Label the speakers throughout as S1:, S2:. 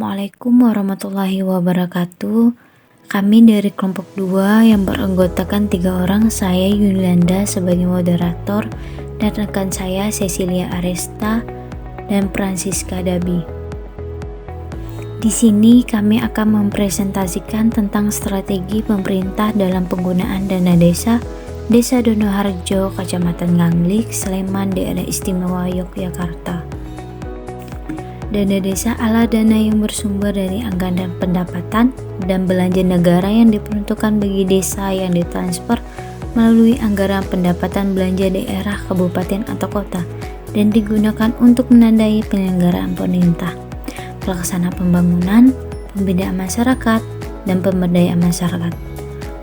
S1: Assalamualaikum warahmatullahi wabarakatuh. Kami dari kelompok 2 yang beranggotakan 3 orang, saya Yulanda sebagai moderator dan rekan saya Cecilia Aresta dan Francisca Dabi. Di sini kami akan mempresentasikan tentang strategi pemerintah dalam penggunaan dana desa Donoharjo, Kecamatan Nganglik, Sleman, Daerah Istimewa Yogyakarta. Dana desa adalah dana yang bersumber dari anggaran pendapatan dan belanja negara yang diperuntukkan bagi desa yang ditransfer melalui anggaran pendapatan belanja daerah, kabupaten, atau kota dan digunakan untuk menandai penyelenggaraan pemerintah, pelaksana pembangunan, pembinaan masyarakat, dan pemberdayaan masyarakat.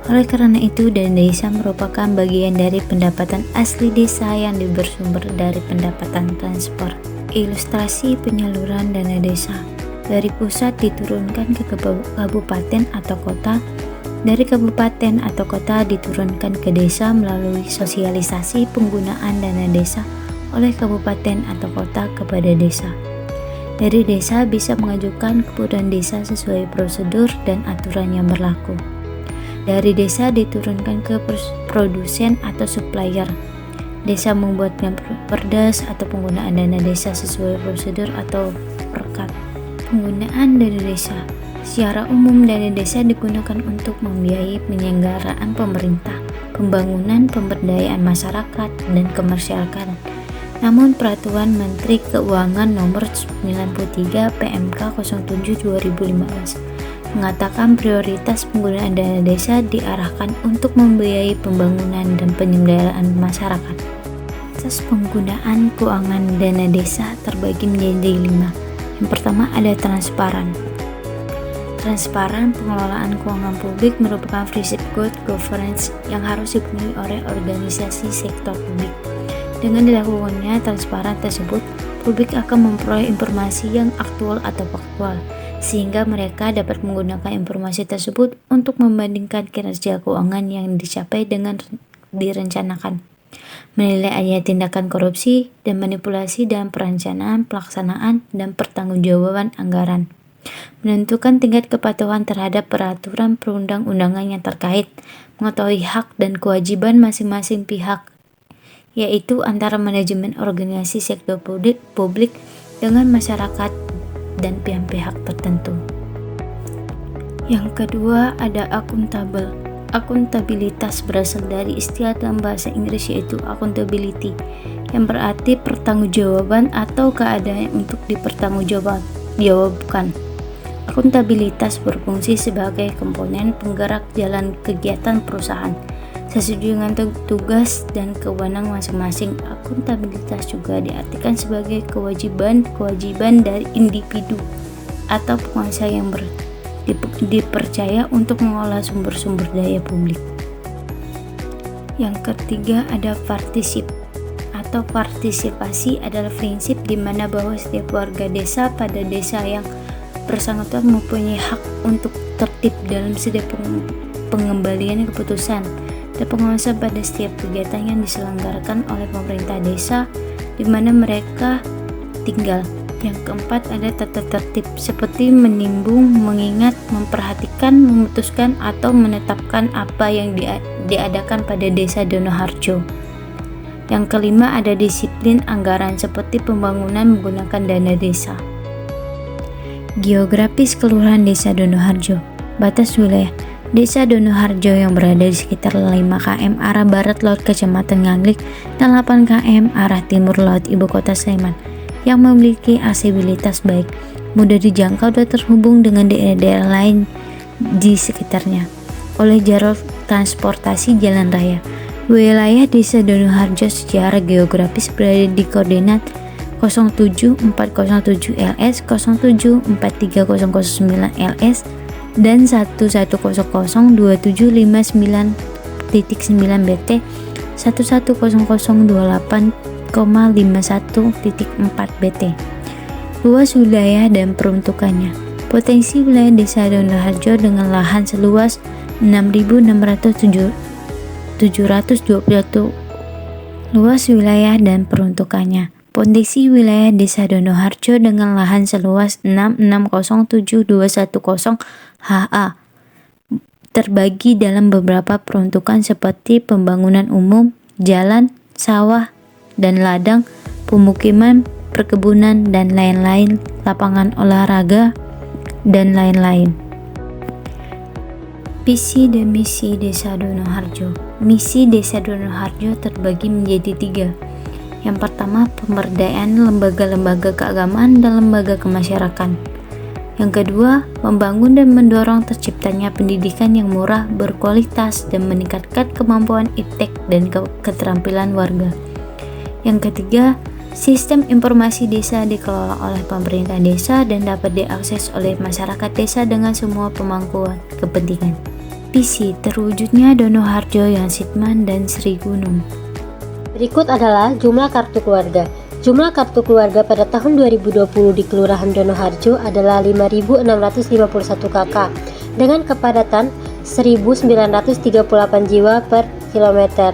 S1: Oleh karena itu, dana desa merupakan bagian dari pendapatan asli desa yang bersumber dari pendapatan transfer. Ilustrasi penyaluran dana desa dari pusat diturunkan ke kabupaten atau kota, dari kabupaten atau kota diturunkan ke desa melalui sosialisasi penggunaan dana desa oleh kabupaten atau kota kepada desa. Dari desa bisa mengajukan kebutuhan desa sesuai prosedur dan aturan yang berlaku. Dari desa diturunkan ke produsen atau supplier. Desa membuat perdas atau penggunaan dana desa sesuai prosedur atau perkat. Penggunaan dana desa. Secara umum dana desa digunakan untuk membiayai penyelenggaraan pemerintah, pembangunan, pemberdayaan masyarakat, dan komersialkan. Namun Peraturan Menteri Keuangan Nomor 93 PMK 07/2015 mengatakan prioritas penggunaan dana desa diarahkan untuk membiayai pembangunan dan penyelenggaraan masyarakat. Asas penggunaan keuangan dana desa terbagi menjadi 5. Yang pertama ada transparan. Transparan pengelolaan keuangan publik merupakan prinsip good governance yang harus dipenuhi oleh organisasi sektor publik. Dengan dilakukannya transparan tersebut, publik akan memperoleh informasi yang aktual atau faktual, sehingga mereka dapat menggunakan informasi tersebut untuk membandingkan kinerja keuangan yang dicapai dengan direncanakan, menilai adanya tindakan korupsi dan manipulasi dalam perencanaan, pelaksanaan, dan pertanggungjawaban anggaran, menentukan tingkat kepatuhan terhadap peraturan perundang-undangan yang terkait, mengetahui hak dan kewajiban masing-masing pihak, yaitu antara manajemen organisasi sektor publik dengan masyarakat dan pihak-pihak tertentu. Yang kedua ada akuntabel. Akuntabilitas berasal dari istilah dalam bahasa Inggris yaitu accountability, yang berarti pertanggungjawaban atau keadaan untuk dipertanggungjawabkan. Akuntabilitas berfungsi sebagai komponen penggerak jalan kegiatan perusahaan sesuai dengan tugas dan kewenangan masing-masing. Akuntabilitas juga diartikan sebagai kewajiban dari individu atau penguasa yang dipercaya untuk mengolah sumber-sumber daya publik. Yang ketiga ada partisipasi adalah prinsip di mana bahwa setiap warga desa pada desa yang bersangkutan mempunyai hak untuk tertib dalam setiap pengembalian keputusan dan pengawasan pada setiap kegiatan yang diselenggarakan oleh pemerintah desa di mana mereka tinggal. Yang keempat ada tata tertib seperti menimbung, mengingat, memperhatikan, memutuskan, atau menetapkan apa yang diadakan pada desa Donoharjo. Yang kelima ada disiplin anggaran seperti pembangunan menggunakan dana desa. Geografis Kelurahan Desa Donoharjo. Batas wilayah Desa Donoharjo yang berada di sekitar 5 km arah barat laut Kecamatan Nganglik dan 8 km arah timur laut Ibu Kota Sleman, yang memiliki aksesibilitas baik, mudah dijangkau dan terhubung dengan daerah-daerah lain di sekitarnya oleh jalur transportasi jalan raya. Wilayah Desa Donoharjo secara geografis berada di koordinat 07407 LS, 0743009 LS, dan 11002759.9 BT, 110028,51.4 BT. Luas wilayah dan peruntukannya. Potensi wilayah Desa Donoharjo dengan lahan seluas 6.607 luas wilayah dan peruntukannya. Potensi wilayah Desa Donoharjo dengan lahan seluas 6607210 ha terbagi dalam beberapa peruntukan seperti pembangunan umum, jalan, sawah, dan ladang, pemukiman, perkebunan, dan lain-lain, lapangan olahraga, dan lain-lain. Visi dan misi Desa Donoharjo. Misi Desa Donoharjo terbagi menjadi 3. Yang pertama, pemberdayaan lembaga-lembaga keagamaan dan lembaga kemasyarakatan. Yang kedua, membangun dan mendorong terciptanya pendidikan yang murah, berkualitas, dan meningkatkan kemampuan iptek dan keterampilan warga. Yang ketiga, sistem informasi desa dikelola oleh pemerintah desa dan dapat diakses oleh masyarakat desa dengan semua pemangku kepentingan. Visi terwujudnya Donoharjo yang Sitman dan Sri Gunung.
S2: Berikut adalah jumlah kartu keluarga. Jumlah kartu keluarga pada tahun 2020 di Kelurahan Donoharjo adalah 5.651 KK dengan kepadatan 1.938 jiwa per kilometer.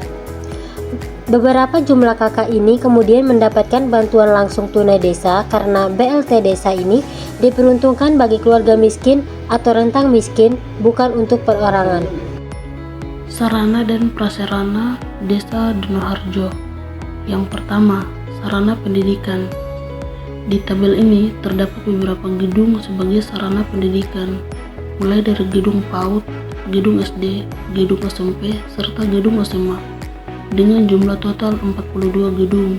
S2: Beberapa jumlah KK ini kemudian mendapatkan bantuan langsung tunai desa karena BLT desa ini diperuntukkan bagi keluarga miskin atau rentang miskin, bukan untuk perorangan.
S3: Sarana dan prasarana Desa Donoharjo. Yang pertama, sarana pendidikan. Di tabel ini terdapat beberapa gedung sebagai sarana pendidikan, mulai dari gedung PAUD, gedung SD, gedung SMP, serta gedung SMA, dengan jumlah total 42 gedung.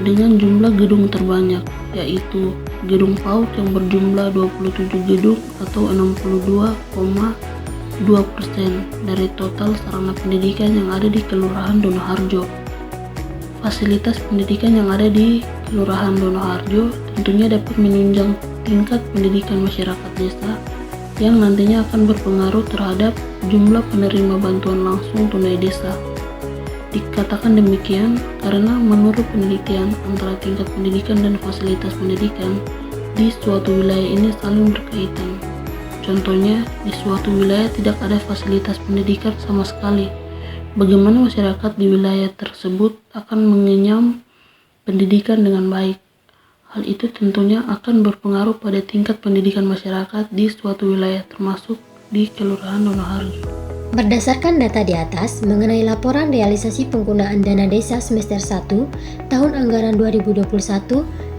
S3: Dengan jumlah gedung terbanyak, yaitu gedung PAUD yang berjumlah 27 gedung atau 62,2% dari total sarana pendidikan yang ada di Kelurahan Donoharjo. Fasilitas pendidikan yang ada di Kelurahan Donoharjo tentunya dapat menunjang tingkat pendidikan masyarakat desa yang nantinya akan berpengaruh terhadap jumlah penerima bantuan langsung tunai desa. Dikatakan demikian karena menurut penelitian antara tingkat pendidikan dan fasilitas pendidikan di suatu wilayah ini saling berkaitan. Contohnya, di suatu wilayah tidak ada fasilitas pendidikan sama sekali. Bagaimana masyarakat di wilayah tersebut akan mengenyam pendidikan dengan baik? Hal itu tentunya akan berpengaruh pada tingkat pendidikan masyarakat di suatu wilayah termasuk di Kelurahan Donoharjo.
S2: Berdasarkan data di atas mengenai laporan realisasi penggunaan dana desa semester 1 tahun anggaran 2021,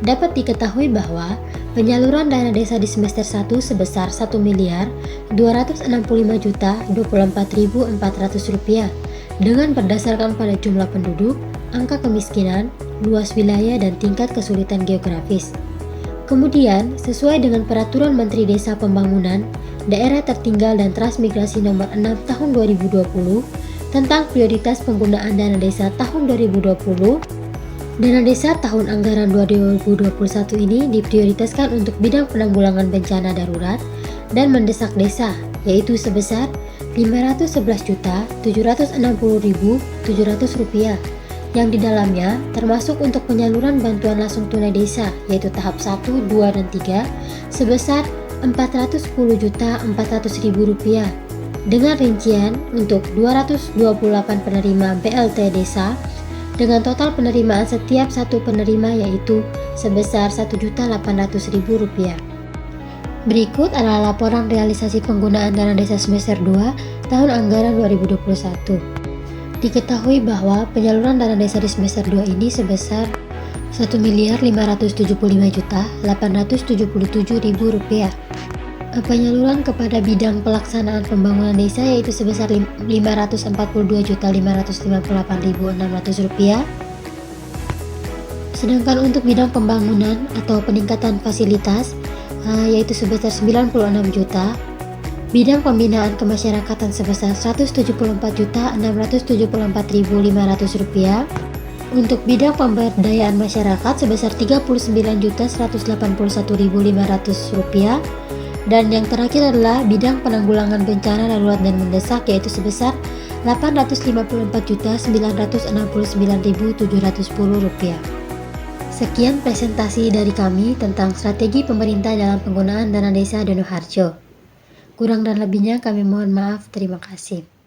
S2: dapat diketahui bahwa penyaluran dana desa di semester 1 sebesar Rp1.265.024.400 dengan berdasarkan pada jumlah penduduk, angka kemiskinan, luas wilayah, dan tingkat kesulitan geografis. Kemudian, sesuai dengan Peraturan Menteri Desa Pembangunan, Daerah Tertinggal dan Transmigrasi Nomor 6 Tahun 2020 tentang prioritas penggunaan dana desa tahun 2020, dana desa tahun anggaran 2021 ini diprioritaskan untuk bidang penanggulangan bencana darurat dan mendesak desa, yaitu sebesar Rp511.760.700 yang di dalamnya termasuk untuk penyaluran bantuan langsung tunai desa, yaitu tahap 1, 2, dan 3 sebesar Rp410.400.000 dengan rincian untuk 228 penerima BLT desa dengan total penerimaan setiap satu penerima yaitu sebesar Rp1.800.000. Berikut adalah laporan realisasi penggunaan dana desa semester 2 tahun anggaran 2021. Diketahui bahwa penyaluran dana desa di semester 2 ini sebesar Rp1.575.877.000. Penyaluran kepada bidang pelaksanaan pembangunan desa yaitu sebesar Rp542.558.600. Sedangkan untuk bidang pembangunan atau peningkatan fasilitas yaitu sebesar 96 juta, bidang pembinaan kemasyarakatan sebesar Rp174.674.500, untuk bidang pemberdayaan masyarakat sebesar Rp39.181.500, dan yang terakhir adalah bidang penanggulangan bencana darurat dan mendesak yaitu sebesar Rp854.969.710. Sekian presentasi dari kami tentang strategi pemerintah dalam penggunaan dana desa Donoharjo. Kurang dan lebihnya kami mohon maaf. Terima kasih.